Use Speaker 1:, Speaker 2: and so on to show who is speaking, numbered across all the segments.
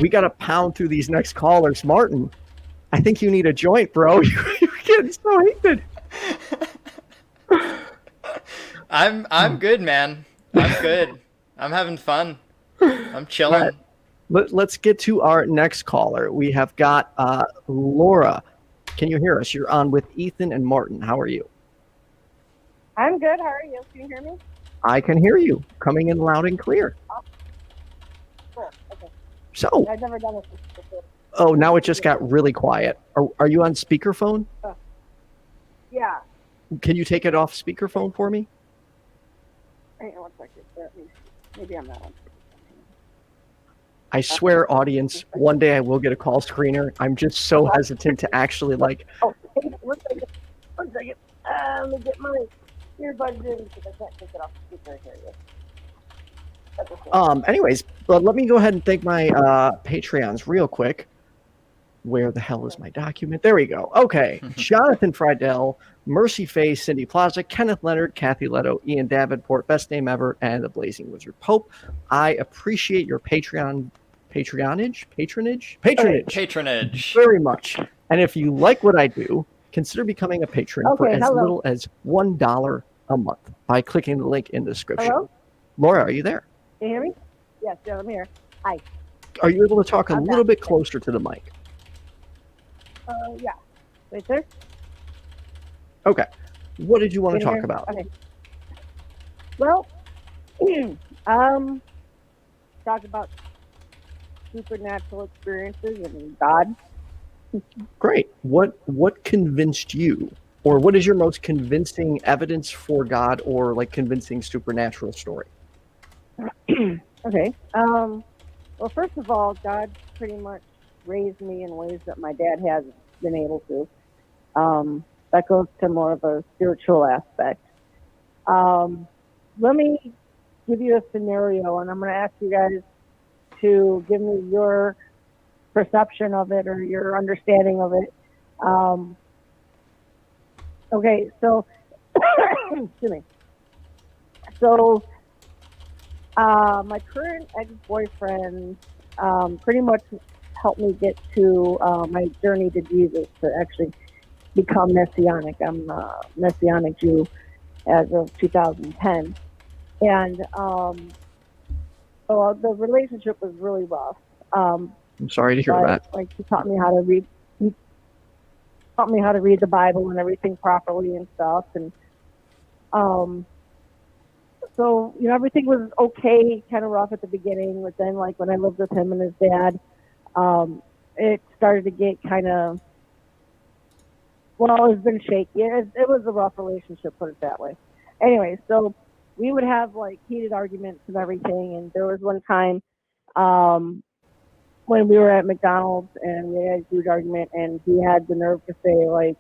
Speaker 1: We got to pound through these next callers. Martin, I think you need a joint, bro. You're getting so heated.
Speaker 2: I'm good, man. I'm good. I'm having fun. I'm chilling.
Speaker 1: Let's get to our next caller. We have got Laura. Can you hear us? You're on with Ethan and Martin. How are you?
Speaker 3: I'm good. How are you? Can you hear me?
Speaker 1: I can hear you, coming in loud and clear.
Speaker 3: Oh, cool. Okay.
Speaker 1: So,
Speaker 3: I've never done this before.
Speaker 1: oh, now it just got really quiet. Are you on speakerphone?
Speaker 3: Yeah.
Speaker 1: Can you take it off speakerphone for me?
Speaker 3: Hang on one second. Maybe I'm not on.
Speaker 1: I swear, audience, one day I will get a call screener. I'm just so hesitant to actually like.
Speaker 3: Oh, one second. One second. Let me get my earbuds in because I can't take it off the speaker here.
Speaker 1: Anyways, but let me go ahead and thank my Patreons real quick. Where the hell is my document? There we go. Okay. Jonathon, Friedel, Mercy Face, Cindy Plaza, Kenneth, Leonard, Kathy Letto, Ian Davenport, Best Name Ever, and the Blazing Wizard Pope. I appreciate your patronage very much. And if you like what I do, consider becoming a patron for as little as $1 a month by clicking the link in the description.
Speaker 3: Hello?
Speaker 1: Laura, are you there?
Speaker 3: Can you hear me? Yes, I'm here. Hi.
Speaker 1: Are you able to talk a little bit closer to the mic?
Speaker 3: Yeah. Right there?
Speaker 1: Okay. What did you want to talk about?
Speaker 3: Okay. Well, talk about supernatural experiences and God.
Speaker 1: Great. What convinced you, or what is your most convincing evidence for God, or like convincing supernatural story?
Speaker 3: Okay. Well, first of all, God pretty much raised me in ways that my dad hasn't been able to. That goes to more of a spiritual aspect. Let me give you a scenario, and I'm going to ask you guys to give me your perception of it or your understanding of it. Okay, so, excuse me. So, my current ex-boyfriend pretty much helped me get to my journey to Jesus, to actually become Messianic. I'm a Messianic Jew as of 2010. And so the relationship was really rough.
Speaker 1: I'm sorry to hear that.
Speaker 3: Like, he taught me how to read. He taught me how to read the Bible and everything properly and stuff. And so, you know, everything was okay, kind of rough at the beginning. But then, like, when I lived with him and his dad, it started to get kind of, well, it's been shaky. It was a rough relationship, put it that way. Anyway, so we would have, like, heated arguments and everything. And there was one time when we were at McDonald's and we had a huge argument, and he had the nerve to say, like,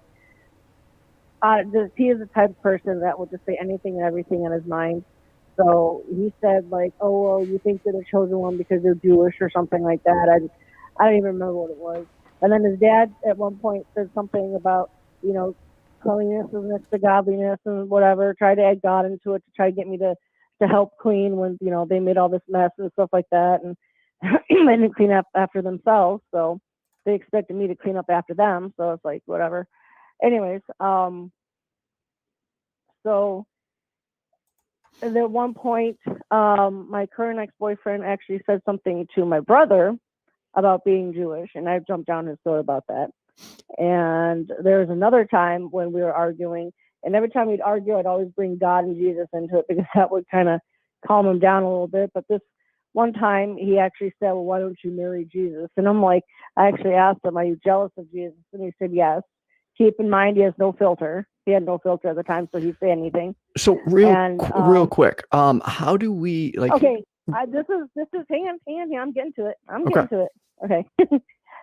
Speaker 3: he is the type of person that will just say anything and everything in his mind. So he said, like, oh, well, you think you're the chosen one because you're Jewish or something like that. I don't even remember what it was. And then his dad at one point said something about, you know, cleanliness is next to godliness and whatever, tried to add God into it to try to get me to help clean when, you know, they made all this mess and stuff like that. And they didn't clean up after themselves. So they expected me to clean up after them. So it's like, whatever. Anyways, so at one point, my current ex-boyfriend actually said something to my brother about being Jewish, and I jumped down his throat about that. And there was another time when we were arguing, and every time we'd argue, I'd always bring God and Jesus into it because that would kind of calm him down a little bit. But this one time, he actually said, well, why don't you marry Jesus? And I'm like, I actually asked him, are you jealous of Jesus? And he said, yes. Keep in mind, he has no filter. He had no filter at the time, so he'd say anything.
Speaker 1: So real quick, how do we like?
Speaker 3: Okay, this is hang on, I'm getting to it. Getting to it. Okay.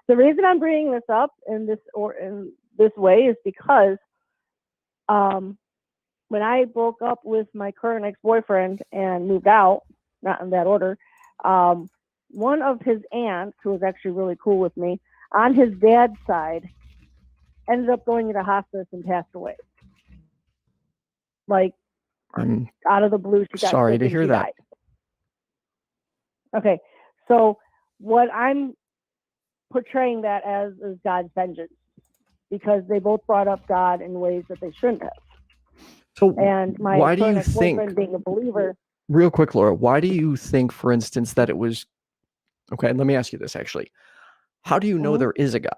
Speaker 3: The reason I'm bringing this up in this way is because when I broke up with my current ex-boyfriend and moved out, not in that order, one of his aunts, who was actually really cool with me, on his dad's side, ended up going into hospice and passed away. Like, out of the blue, she got
Speaker 1: sorry to hear that.
Speaker 3: Died. Okay, so what I'm portraying that as God's vengeance, because they both brought up God in ways that they shouldn't have.
Speaker 1: So
Speaker 3: And my
Speaker 1: why do you
Speaker 3: current ex-boyfriend,
Speaker 1: think,
Speaker 3: being a believer,
Speaker 1: real quick, Laura, why do you think, for instance, that it was, okay, let me ask you this actually. How do you know there is a God?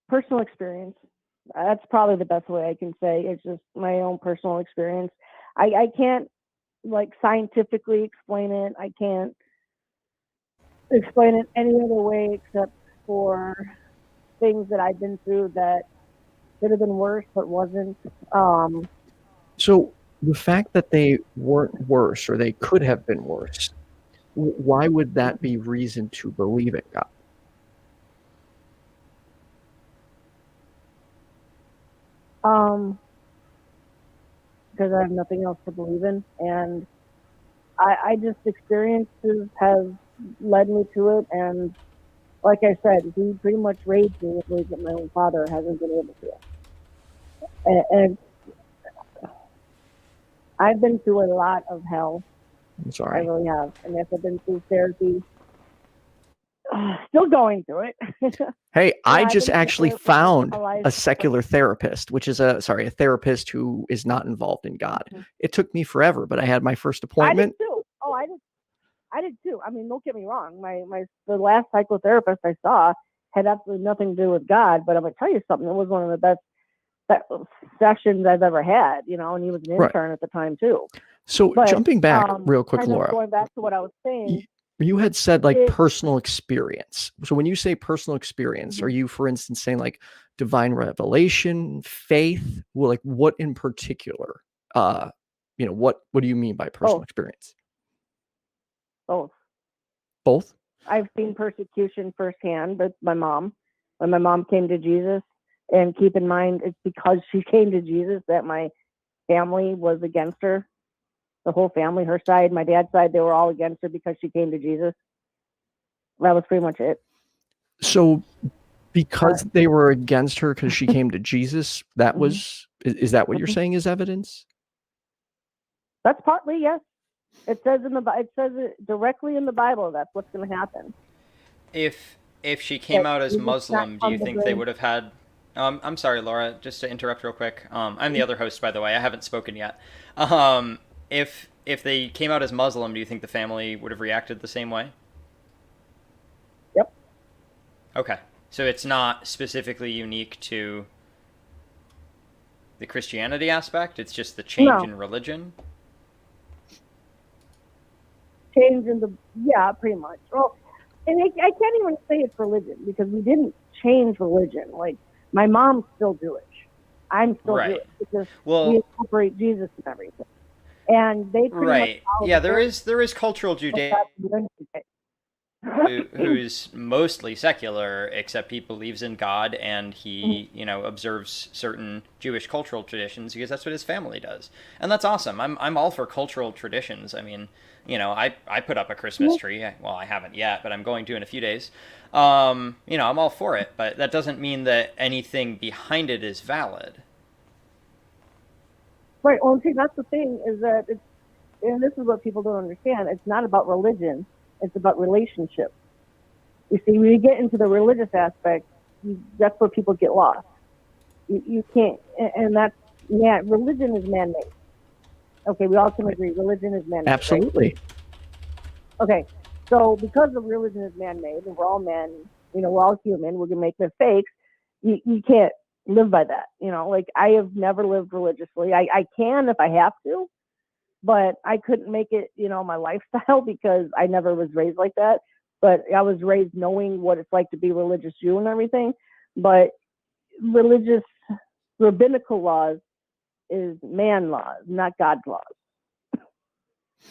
Speaker 3: Personal experience. That's probably the best way I can say. It's just my own personal experience. I can't like scientifically explain it. I can't explain it any other way except for things that I've been through that could have been worse but wasn't.
Speaker 1: So the fact that they weren't worse, or they could have been worse, why would that be reason to believe in God?
Speaker 3: Because I have nothing else to believe in, and I just experiences have led me to it. And like I said, he pretty much raised me in ways that my own father hasn't been able to. And I've been through a lot of hell.
Speaker 1: I'm
Speaker 3: I
Speaker 1: sorry.
Speaker 3: really have. And yes, I've been through therapy. Still going through it.
Speaker 1: Hey, I
Speaker 3: I've
Speaker 1: just
Speaker 3: been
Speaker 1: actually
Speaker 3: through it
Speaker 1: found
Speaker 3: my life.
Speaker 1: a secular therapist, which is a therapist who is not involved in God. It took me forever, but I had my first appointment.
Speaker 3: I did too. Oh, I did too. I mean, don't get me wrong. The last psychotherapist I saw had absolutely nothing to do with God, but I'm gonna tell you something. It was one of the best sessions I've ever had. You know, and he was an intern at the time too.
Speaker 1: So
Speaker 3: But,
Speaker 1: jumping back real quick,
Speaker 3: kind of
Speaker 1: Laura,
Speaker 3: going back to what I was saying.
Speaker 1: you had said like personal experience. So when you say personal experience, are you, for instance, saying like divine revelation, faith? Well, like what in particular? What do you mean by personal experience?
Speaker 3: Both.
Speaker 1: Both?
Speaker 3: I've seen persecution firsthand with my mom. When my mom came to Jesus, and keep in mind, it's because she came to Jesus that my family was against her. The whole family, her side, my dad's side, they were all against her because she came to Jesus. That was pretty much it.
Speaker 1: So because they were against her because she came to Jesus, that was, is that what you're saying is evidence?
Speaker 3: That's partly, yes. It says it directly in the Bible. That's what's going to happen.
Speaker 2: If she came out as Muslim, do you think they would have had? I'm sorry, Laura, just to interrupt real quick. I'm the other host, by the way. I haven't spoken yet. If they came out as Muslim, do you think the family would have reacted the same way?
Speaker 3: Yep.
Speaker 2: Okay, so it's not specifically unique to the Christianity aspect. It's just the change in religion.
Speaker 3: Change in pretty much. Well, and I can't even say it's religion because we didn't change religion. Like my mom's still Jewish. I'm still Jewish because we incorporate Jesus and everything. And they pretty much
Speaker 2: there is cultural Judaism who's mostly secular, except he believes in God and he observes certain Jewish cultural traditions because that's what his family does, and that's awesome. I'm all for cultural traditions. I mean, I put up a Christmas tree. Well, I haven't yet, but I'm going to in a few days. I'm all for it, but that doesn't mean that anything behind it is valid.
Speaker 3: Right. Well, see, that's the thing is that and this is what people don't understand. It's not about religion. It's about relationship. You see, when you get into the religious aspect, that's where people get lost. You can't, and that's, religion is man-made. Okay, we all can agree religion is man-made.
Speaker 1: Absolutely.
Speaker 3: Right? Okay, so because the religion is man-made, and we're all men, we're all human, we're going to make mistakes, you can't live by that. Like I have never lived religiously. I can if I have to, but I couldn't make it, my lifestyle because I never was raised like that. But I was raised knowing what it's like to be religious Jew and everything. But religious rabbinical laws is man laws, not God's laws.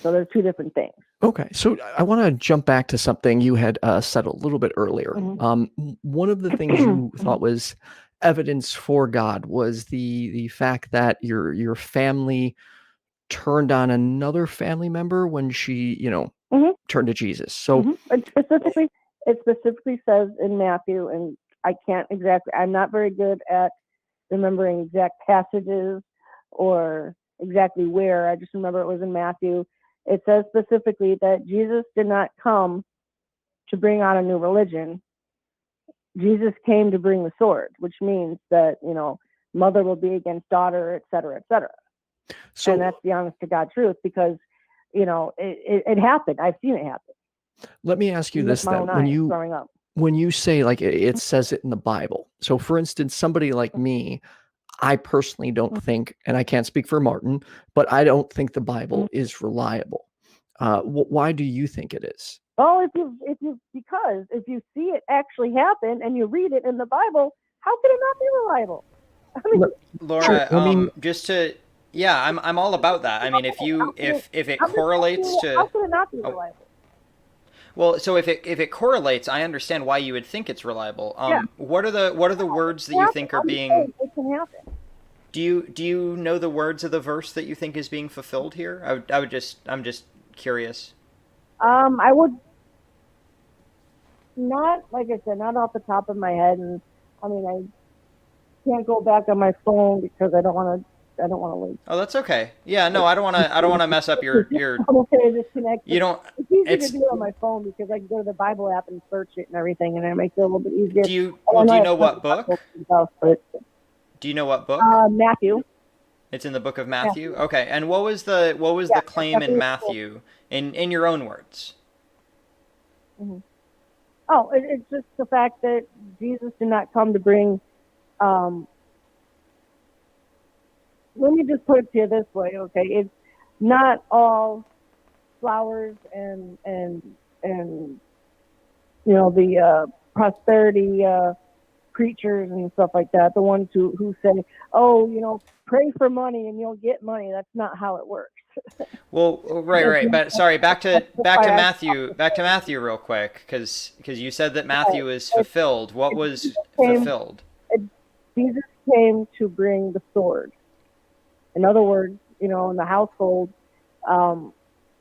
Speaker 3: So there's two different things.
Speaker 1: Okay, so I want to jump back to something you had said a little bit earlier. One of the things you thought was evidence for God was the fact that your family turned on another family member when she, turned to Jesus. So
Speaker 3: it specifically says in Matthew, and I'm not very good at remembering exact passages or exactly where. I just remember it was in Matthew. It says specifically that Jesus did not come to bring on a new religion. Jesus came to bring the sword, which means that, you know, mother will be against daughter, et cetera, et cetera.
Speaker 1: So
Speaker 3: And that's the honest to God truth, because, you know, it happened. I've seen it happen.
Speaker 1: let me ask you
Speaker 3: With
Speaker 1: this
Speaker 3: my
Speaker 1: then.
Speaker 3: own eyes growing up.
Speaker 1: When you say like it says it in the Bible. So for instance, somebody like me, I personally don't think, and I can't speak for Martin, but I don't think the Bible is reliable. Why do you think it is?
Speaker 3: Well, because if you see it actually happen and you read it in the Bible, how can it not be reliable? I mean,
Speaker 2: Laura,
Speaker 1: Sure.
Speaker 2: just to, yeah, I'm all about that. I mean, if it correlates to,
Speaker 3: how can it not be reliable?
Speaker 2: well, so if it correlates, I understand why you would think it's reliable.
Speaker 3: Yeah.
Speaker 2: What are the words that you think are being?
Speaker 3: It can happen.
Speaker 2: Do you know the words of the verse that you think is being fulfilled here? I'm just curious.
Speaker 3: I would not, like I said, not off the top of my head, and I mean, I can't go back on my phone because I don't want to lose.
Speaker 2: Oh, that's okay. Yeah, no, I don't want to mess up your.
Speaker 3: I'm okay to disconnect.
Speaker 2: You don't.
Speaker 3: It's easy to do it on my phone because I can go to the Bible app and search it and everything, and it makes it a little bit easier.
Speaker 2: Do you know what book? Do you know what book?
Speaker 3: Matthew.
Speaker 2: It's in the book of Matthew. Okay, and what was the claim in Matthew in your own words?
Speaker 3: Mm-hmm. Oh, it's just the fact that Jesus did not come to bring. Let me just put it to you this way, okay? It's not all flowers and you know, the prosperity preachers and stuff like that. The ones who say, oh, you know, pray for money and you'll get money. That's not how it works.
Speaker 2: Well, right. But sorry, back to Matthew real quick, because you said that Matthew is fulfilled. What was fulfilled?
Speaker 3: Jesus came to bring the sword. In other words, you know, in the household,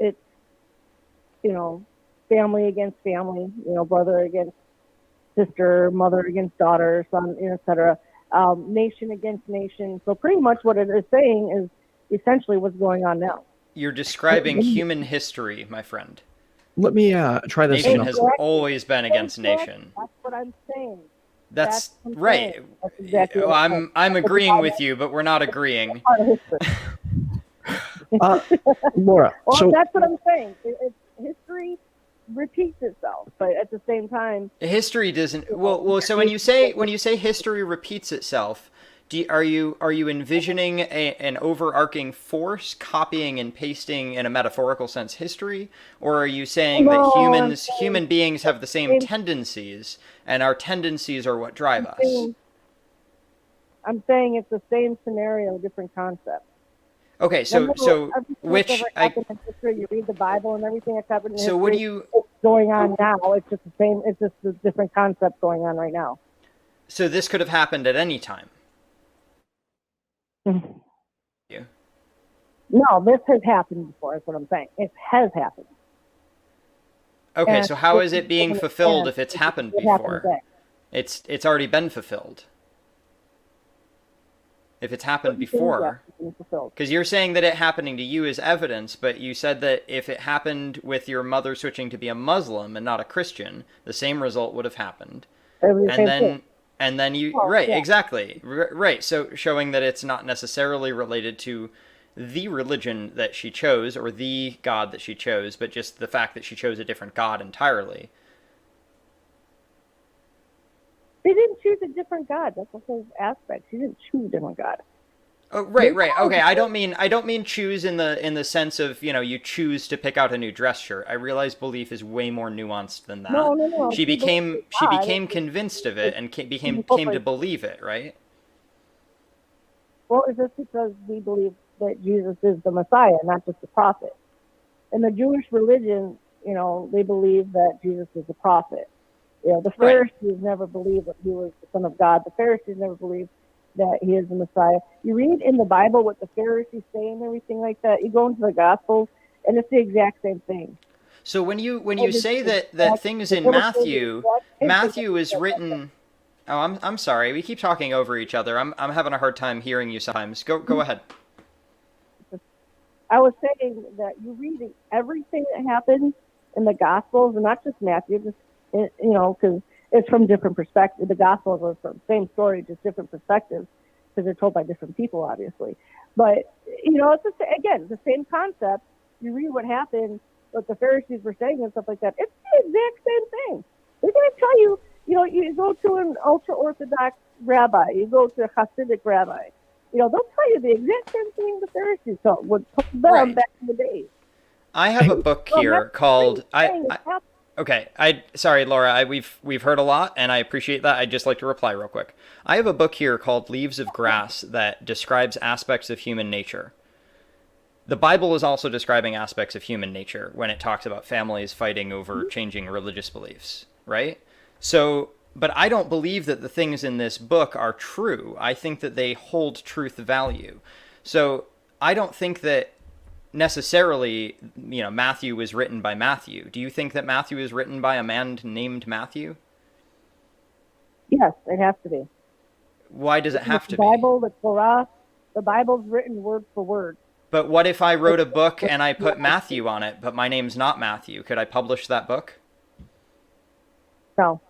Speaker 3: it's, you know, family against family, you know, brother against sister, mother against daughter, son, et cetera, nation against nation. So pretty much what it is saying is essentially what's going on now.
Speaker 2: You're describing human history, my friend.
Speaker 1: Let me try this.
Speaker 2: Nation has always been against nation.
Speaker 3: That's what I'm saying.
Speaker 2: That's
Speaker 3: what I'm
Speaker 2: right.
Speaker 3: saying. That's exactly
Speaker 2: Well,
Speaker 3: what I'm
Speaker 2: I'm agreeing with you, but we're not agreeing.
Speaker 3: part of history.
Speaker 1: Laura,
Speaker 3: Well,
Speaker 1: so
Speaker 3: that's what I'm saying. History repeats itself, but at the same time,
Speaker 2: history doesn't. Well. So when you say history repeats itself, are you envisioning an overarching force copying and pasting in a metaphorical sense history, or are you saying that human beings have the same tendencies, and our tendencies are what drive us?
Speaker 3: I'm saying it's the same scenario, different concept.
Speaker 2: Okay, so which
Speaker 3: you read the Bible and everything that's happened in history.
Speaker 2: So what do you?
Speaker 3: It's going on now. It's just the same. It's just a different concept going on right now.
Speaker 2: So this could have happened at any time. Yeah.
Speaker 3: No, this has happened before. That's what I'm saying. It has happened.
Speaker 2: Okay,
Speaker 3: And
Speaker 2: so how is it being fulfilled if it's happened before? It's already been fulfilled. If it's happened before, because you're saying that it happening to you is evidence, but you said that if it happened with your mother switching to be a Muslim and not a Christian, the same result would have happened. And then you, right, yeah. Exactly, right. So showing that it's not necessarily related to the religion that she chose or the God that she chose, but just the fact that she chose a different God entirely.
Speaker 3: They didn't choose a different God. That's the whole aspect. She didn't choose a different God.
Speaker 2: Oh, right. Okay, I don't mean choose in the sense of, you know, you choose to pick out a new dress shirt. I realize belief is way more nuanced than that.
Speaker 3: No.
Speaker 2: She became convinced of it and came to believe it, right?
Speaker 3: Well, it's just because we believe that Jesus is the Messiah, not just the prophet. In the Jewish religion, you know, they believe that Jesus is the prophet. You know, the Pharisees never believed that he was the Son of God. The Pharisees never believed that he is the Messiah. You read in the Bible what the Pharisees say and everything like that. You go into the Gospels, and it's the exact same thing.
Speaker 2: So when you say that things in Matthew is written. Oh, I'm sorry. We keep talking over each other. I'm having a hard time hearing you sometimes. Go ahead.
Speaker 3: I was saying that you read everything that happens in the Gospels, and not just Matthew, just because it's from different perspectives. The Gospels are from same story, just different perspectives, because they're told by different people, obviously. But it's just, again, the same concept. You read what happened, what the Pharisees were saying and stuff like that. It's the exact same thing. They're going to tell you. You go to an ultra-Orthodox rabbi, you go to a Hasidic rabbi. They'll tell you the exact same thing the Pharisees would tell them back in the day.
Speaker 2: I have a book here called sorry, Laura. We've heard a lot, and I appreciate that. I'd just like to reply real quick. I have a book here called Leaves of Grass that describes aspects of human nature. The Bible is also describing aspects of human nature when it talks about families fighting over changing religious beliefs, right? So, but I don't believe that the things in this book are true. I think that they hold truth value. So I don't think that necessarily, Matthew was written by Matthew. Do you think that Matthew is written by a man named Matthew?
Speaker 3: Yes, it has to be.
Speaker 2: Why does it have to be?
Speaker 3: The Bible, the Torah, the Bible's written word for word.
Speaker 2: But what if I wrote a book and I put Matthew on it, but my name's not Matthew? Could I publish that book?
Speaker 3: No.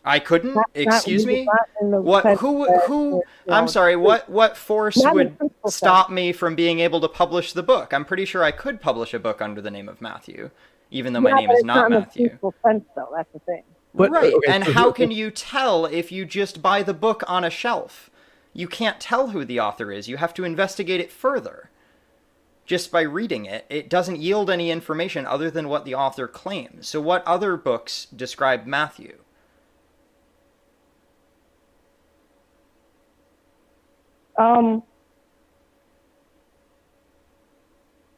Speaker 2: I couldn't? Excuse me?
Speaker 3: What?
Speaker 2: Who? I'm sorry. What force would stop me from being able to publish the book? I'm pretty sure I could publish a book under the name of Matthew, even though my name is not Matthew.
Speaker 3: Sense, though. That's the thing.
Speaker 2: Right. And how can you tell if you just buy the book on a shelf? You can't tell who the author is. You have to investigate it further. Just by reading it, it doesn't yield any information other than what the author claims. So what other books describe Matthew?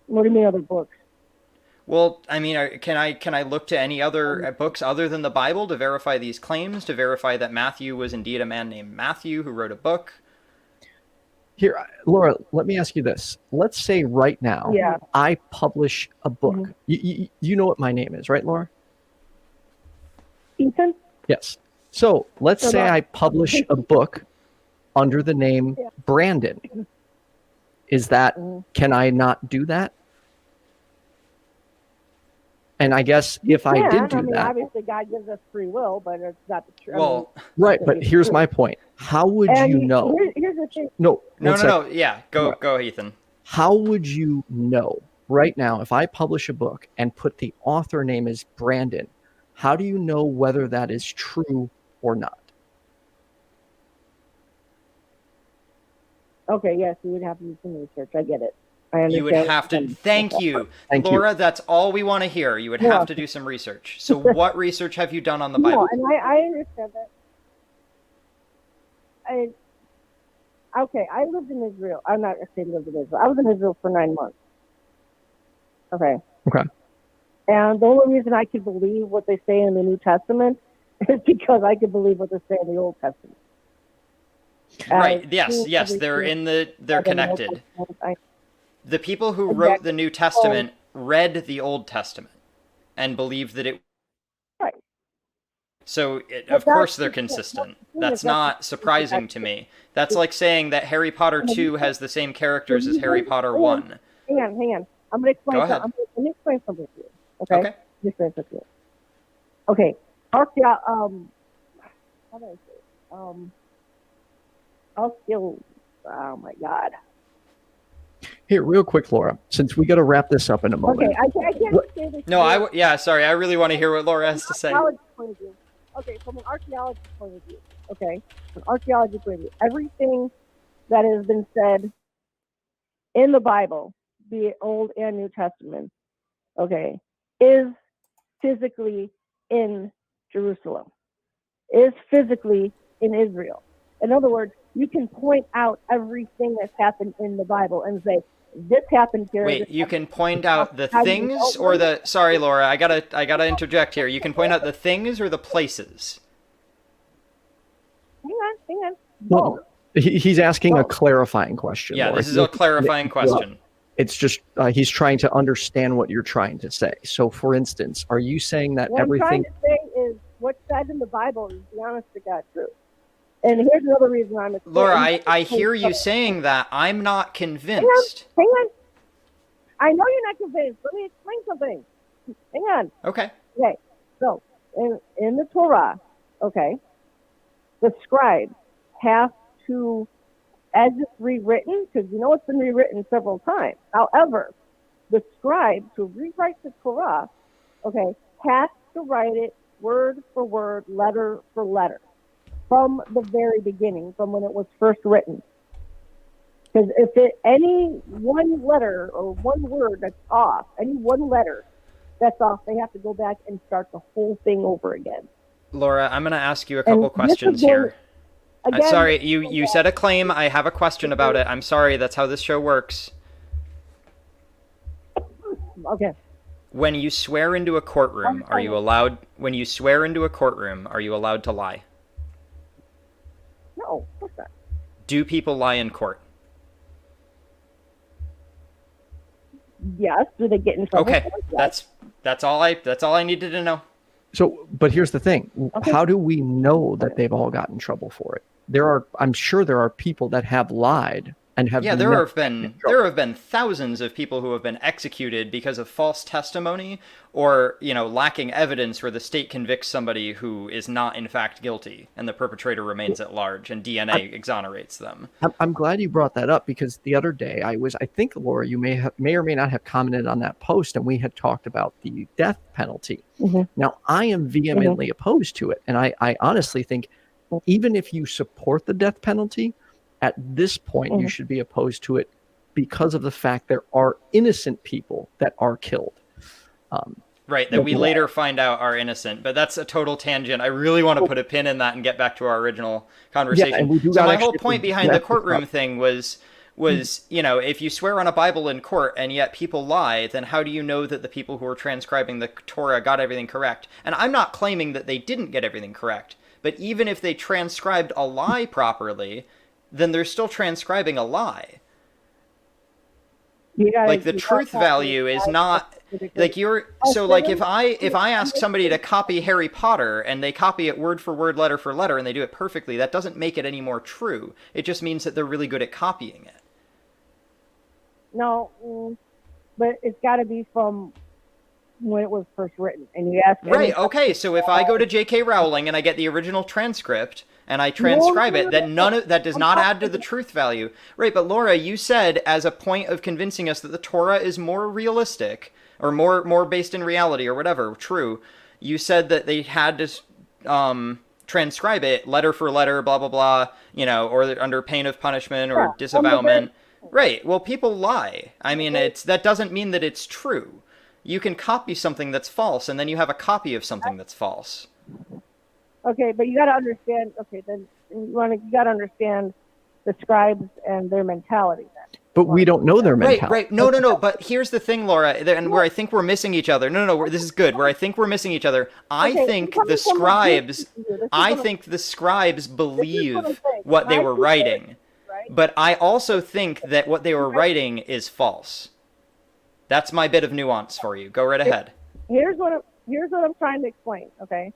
Speaker 3: What do you mean other books?
Speaker 2: Well, I mean, can I look to any other books other than the Bible to verify these claims, to verify that Matthew was indeed a man named Matthew who wrote a book?
Speaker 1: Here, Laura, let me ask you this. Let's say right now, I publish a book. Mm-hmm. You know what my name is, right, Laura?
Speaker 3: Ethan?
Speaker 1: Yes. So let's say I publish a book under the name Brandon. Is that, can I not do that? And I guess if I did do that...
Speaker 3: obviously God gives us free will, but it's not the truth.
Speaker 2: Well,
Speaker 1: right, but here's my point. How would you know?
Speaker 3: Here's the thing.
Speaker 2: No. Yeah, go, Ethan.
Speaker 1: How would you know right now if I publish a book and put the author name as Brandon? How do you know whether that is true or not?
Speaker 3: Okay, yes, you would have to do some research. I get it. I understand.
Speaker 2: You would have to. Thank you, Laura. That's all we want to hear. You would have to do some research. So, what research have you done on the Bible?
Speaker 3: No, and I understand that. I lived in Israel. I'm not saying lived in Israel. I was in Israel for 9 months. Okay. And the only reason I could believe what they say in the New Testament is because I could believe what they say in the Old Testament.
Speaker 2: Right. Yes. They're connected. The people who wrote the New Testament read the Old Testament and believed that it.
Speaker 3: Right.
Speaker 2: So, of course, they're consistent. That's not surprising to me. That's like saying that Harry Potter 2 has the same characters as Harry Potter 1.
Speaker 3: Hang on. I'm going to explain something. Let me explain something to you. Okay? Let me explain something to you. Okay. How do I say it? Oh, my God.
Speaker 1: Here, real quick, Laura, since we got to wrap this up in a moment.
Speaker 3: Okay, I can't say this.
Speaker 2: No, sorry. I really want to hear what Laura has to say.
Speaker 3: Okay, from an archaeology point of view, everything that has been said in the Bible, be it Old and New Testament, okay, is physically in Jerusalem, is physically in Israel. In other words, you can point out everything that's happened in the Bible and say, this happened here.
Speaker 2: Wait, you can point out the things or the... Sorry, Laura, I gotta interject here. You can point out the things or the places?
Speaker 3: Hang on.
Speaker 1: Well, he's asking a clarifying question.
Speaker 2: Yeah,
Speaker 1: Laura.
Speaker 2: This is a clarifying question.
Speaker 1: It's just, he's trying to understand what you're trying to say. So, for instance, are you saying that everything...
Speaker 3: What I'm trying to say is what's said in the Bible is the honest to God truth. And here's another reason I'm explaining.
Speaker 2: Laura, I hear you saying that. I'm not convinced.
Speaker 3: Hang on. I know you're not convinced. Let me explain something. Hang on.
Speaker 2: Okay.
Speaker 3: Okay. So in the Torah, okay, the scribe has to, as it's rewritten, because you know it's been rewritten several times. However, the scribe, to rewrite the Torah, okay, has to write it word for word, letter for letter, from the very beginning, from when it was first written. Because if any one letter or one word that's off, any one letter that's off, they have to go back and start the whole thing over again.
Speaker 2: Laura, I'm going to ask you a couple
Speaker 3: And
Speaker 2: questions
Speaker 3: this is
Speaker 2: here.
Speaker 3: Again,
Speaker 2: Sorry, you said a claim. I have a question about it. I'm sorry. That's how this show works.
Speaker 3: Okay.
Speaker 2: When you swear into a courtroom, are you allowed? When you swear into a courtroom, are you allowed to lie?
Speaker 3: No, of course not.
Speaker 2: Do people lie in court?
Speaker 3: Yes. Do they get in trouble?
Speaker 2: Okay,
Speaker 3: for it? Yes.
Speaker 2: that's all I needed to know.
Speaker 1: So, but here's the thing.
Speaker 3: Okay.
Speaker 1: How do we know that they've all gotten in trouble for it? I'm sure there are people that have lied and have.
Speaker 2: Yeah,
Speaker 1: never
Speaker 2: there have been thousands of people who have been executed because of false testimony or, lacking evidence where the state convicts somebody who is not in fact guilty and the perpetrator remains at large and DNA exonerates them.
Speaker 1: I'm glad you brought that up because the other day I think, Laura, you may or may not have commented on that post, and we had talked about the death penalty.
Speaker 3: Mm-hmm.
Speaker 1: Now, I am vehemently opposed to it, and I honestly think even if you support the death penalty, at this point you should be opposed to it because of the fact there are innocent people that are killed.
Speaker 2: Right, that we later find out are innocent, but that's a total tangent. I really want to put a pin in that and get back to our original conversation.
Speaker 1: Yeah,
Speaker 2: so my whole point behind the courtroom thing was, if you swear on a Bible in court and yet people lie, then how do you know that the people who are transcribing the Torah got everything correct? And I'm not claiming that they didn't get everything correct, but even if they transcribed a lie properly, then they're still transcribing a lie. Like the truth value is not like if I ask somebody to copy Harry Potter and they copy it word for word, letter for letter, and they do it perfectly, that doesn't make it any more true. It just means that they're really good at copying it.
Speaker 3: No, but it's got to be from when it was first written, and you ask.
Speaker 2: Right. Okay. So if I go to J.K. Rowling and I get the original transcript and I transcribe it, then that does not add to the truth value. Right. But Laura, you said as a point of convincing us that the Torah is more realistic or more based in reality or whatever. True. You said that they had to transcribe it letter for letter, blah blah blah. Or under pain of punishment or disavowment. Right. Well, people lie. I mean, that doesn't mean that it's true. You can copy something that's false, and then you have a copy of something that's false.
Speaker 3: Okay, but you got to understand. Okay, then you got to understand the scribes and their mentality. Then.
Speaker 1: But we don't know their mentality.
Speaker 2: Right. No. But here's the thing, Laura, and where I think we're missing each other. No. This is good. Where I think we're missing each other. I think the scribes believe what they were writing, but I also think that what they were writing is false. That's my bit of nuance for you. Go right ahead.
Speaker 3: Here's what I'm trying to explain. Okay.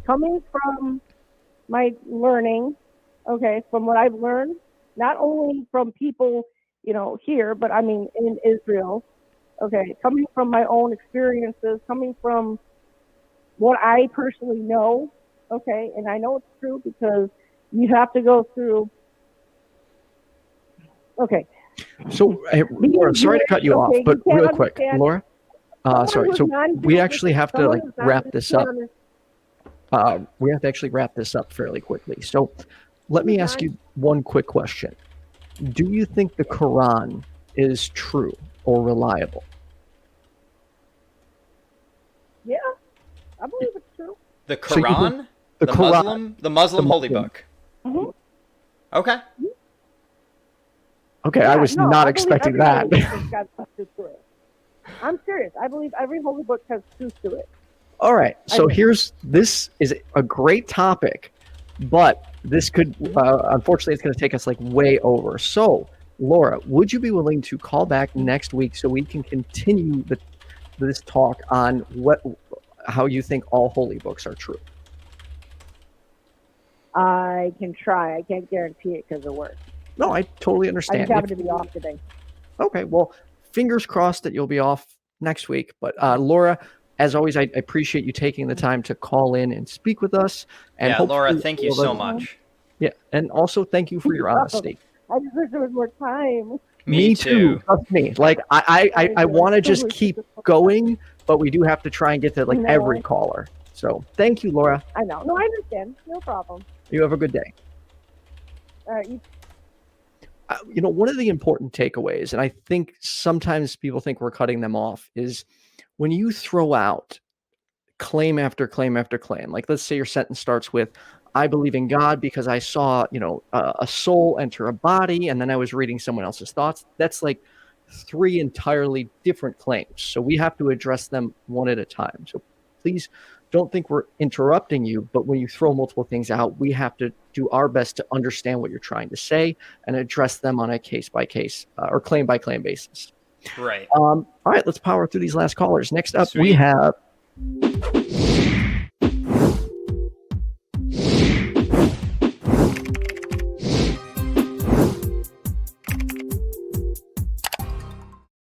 Speaker 3: Coming from my learning, from what I've learned, not only from people, here, but I mean in Israel. Okay, coming from my own experiences, coming from what I personally know. Okay, and I know it's true because you have to go through. Okay.
Speaker 1: So, Laura, sorry to cut you off, but real quick, Laura. Sorry. So we actually have to wrap this up. We have to actually wrap this up fairly quickly. So, let me ask you one quick question: do you think the Quran is true or reliable?
Speaker 3: Yeah, I believe it's true.
Speaker 2: The Quran, the Quran, the Muslim holy book. Mm-hmm. Okay.
Speaker 1: Okay, I was not expecting that.
Speaker 3: I'm serious. I believe every holy book has truth to it.
Speaker 1: All right. So this is a great topic, but this could, unfortunately, it's going to take us way over. So, Laura, would you be willing to call back next week so we can continue this talk on how you think all holy books are true?
Speaker 3: I can try. I can't guarantee it because of work.
Speaker 1: No, I totally understand.
Speaker 3: I just happen to be off today.
Speaker 1: Okay, well, fingers crossed that you'll be off next week. But Laura, as always, I appreciate you taking the time to call in and speak with us. And
Speaker 2: Yeah, Laura,
Speaker 1: hopefully
Speaker 2: thank you
Speaker 1: all of
Speaker 2: so
Speaker 1: us-
Speaker 2: much.
Speaker 1: Yeah, and also thank you for your honesty.
Speaker 3: I just wish there was more time.
Speaker 2: Me too.
Speaker 1: Trust me. Like I want to just keep going, but we do have to try and get to like
Speaker 3: No.
Speaker 1: every caller. So thank you, Laura.
Speaker 3: I know. No, I understand. No problem.
Speaker 1: You have a good day.
Speaker 3: All right.
Speaker 1: One of the important takeaways, and I think sometimes people think we're cutting them off, is when you throw out claim after claim after claim. Like, let's say your sentence starts with, I believe in God because I saw, a soul enter a body, and then I was reading someone else's thoughts. That's like 3 entirely different claims. So we have to address them one at a time. So please don't think we're interrupting you, but when you throw multiple things out, we have to do our best to understand what you're trying to say and address them on a case-by-case or claim-by-claim basis.
Speaker 2: Right.
Speaker 1: All right, let's power through these last callers. Next up, we
Speaker 2: Sweet.
Speaker 1: have